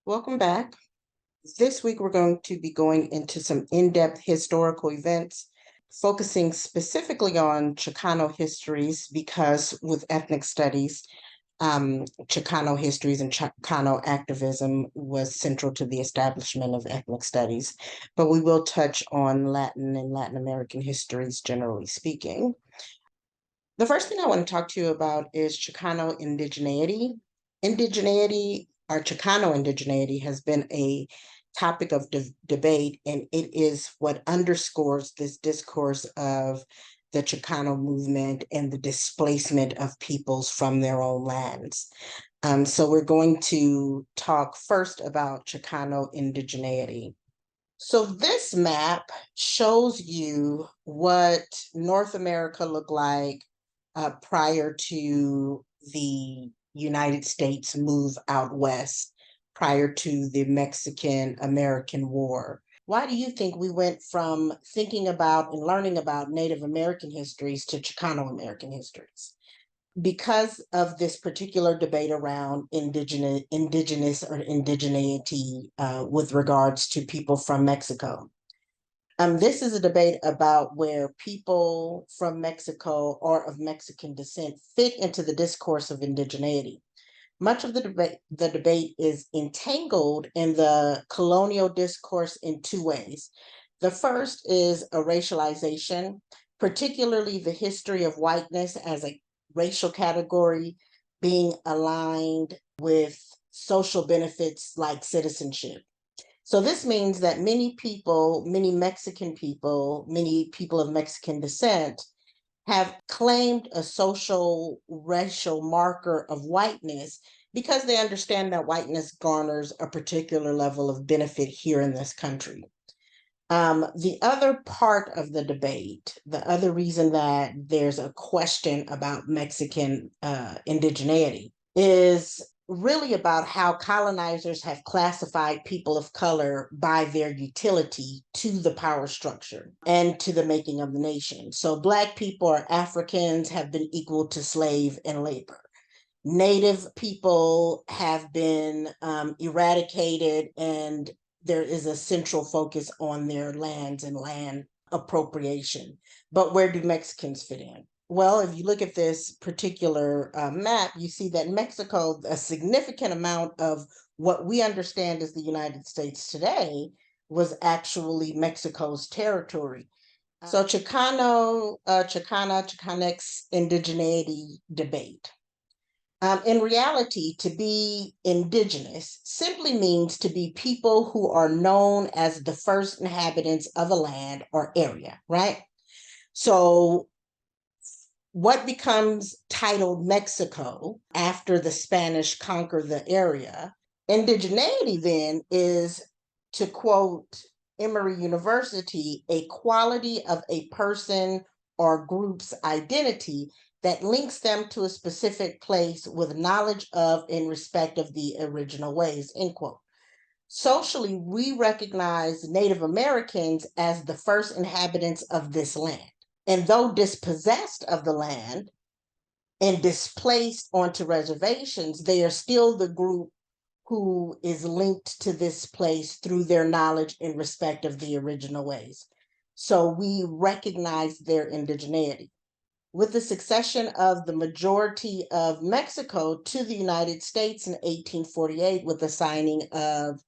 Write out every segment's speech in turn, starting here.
Welcome back. This week, we're going to be going into some in-depth historical events, focusing specifically on Chicano histories, because with ethnic studies, Chicano histories and Chicano activism was central to the establishment of ethnic studies. But we will touch on Latin and Latin American histories, generally speaking. The first thing I want to talk to you about is Chicano indigeneity. Indigeneity, or Chicano indigeneity, has been a topic of debate, and it is what underscores this discourse of the Chicano movement and the displacement of peoples from their own lands. So we're going to talk first about Chicano indigeneity. So this map shows you what North America looked like prior to the United States move out west, prior to the Mexican-American War. Why do you think we went from thinking about and learning about Native American histories to Chicano American histories? Because of this particular debate around indigenous or indigeneity with regards to people from Mexico. This is a debate about where people from Mexico or of Mexican descent fit into the discourse of indigeneity. Much of the debate is entangled in the colonial discourse in two ways. The first is a racialization, particularly the history of whiteness as a racial category being aligned with social benefits like citizenship. So this means that many people, many Mexican people, many people of Mexican descent have claimed a social racial marker of whiteness because they understand that whiteness garners a particular level of benefit here in this country. The other part of the debate, the other reason that there's a question about Mexican indigeneity is really about how colonizers have classified people of color by their utility to the power structure and to the making of the nation. So Black people or Africans have been equal to slave and labor. Native people have been eradicated, and there is a central focus on their lands and land appropriation. But where do Mexicans fit in? Well, if you look at this particular map, you see that Mexico, a significant amount of what we understand as the United States today, was actually Mexico's territory. So Chicanx indigeneity debate. In reality, to be indigenous simply means to be people who are known as the first inhabitants of a land or area, right? So what becomes titled Mexico after the Spanish conquer the area? Indigeneity then is, to quote Emory University, a quality of a person or group's identity that links them to a specific place with knowledge of and respect of the original ways, end quote. Socially, we recognize Native Americans as the first inhabitants of this land. And though dispossessed of the land and displaced onto reservations, they are still the group who is linked to this place through their knowledge and respect of the original ways. So we recognize their indigeneity. With the succession of the majority of Mexico to the United States in 1848, with the signing of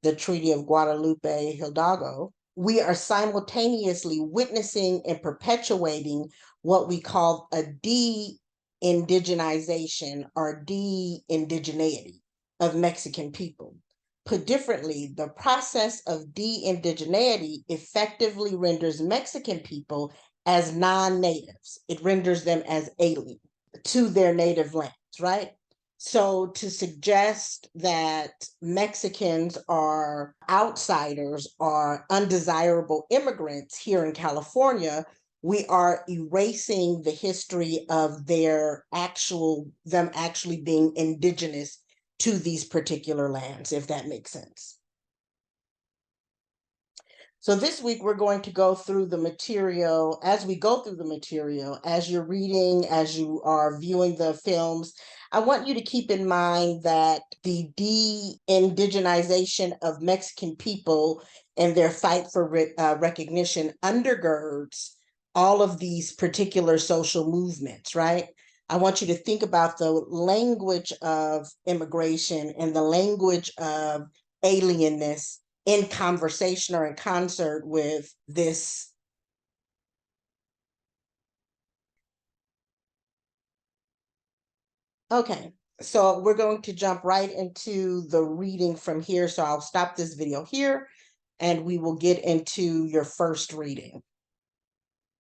the Treaty of Guadalupe Hidalgo, we are simultaneously witnessing and perpetuating what we call a de-indigenization or de-indigeneity of Mexican people. Put differently, the process of de-indigeneity effectively renders Mexican people as non-natives. It renders them as alien to their native lands, right? So to suggest that Mexicans are outsiders or undesirable immigrants here in California, we are erasing the history of them actually being indigenous to these particular lands, if that makes sense. So this week we're going to go through the material. As we go through the material, as you're reading, as you are viewing the films, I want you to keep in mind that the de-indigenization of Mexican people and their fight for recognition undergirds all of these particular social movements, right? I want you to think about the language of immigration and the language of alienness in conversation or in concert with this. Okay, so we're going to jump right into the reading from here. So I'll stop this video here and we will get into your first reading.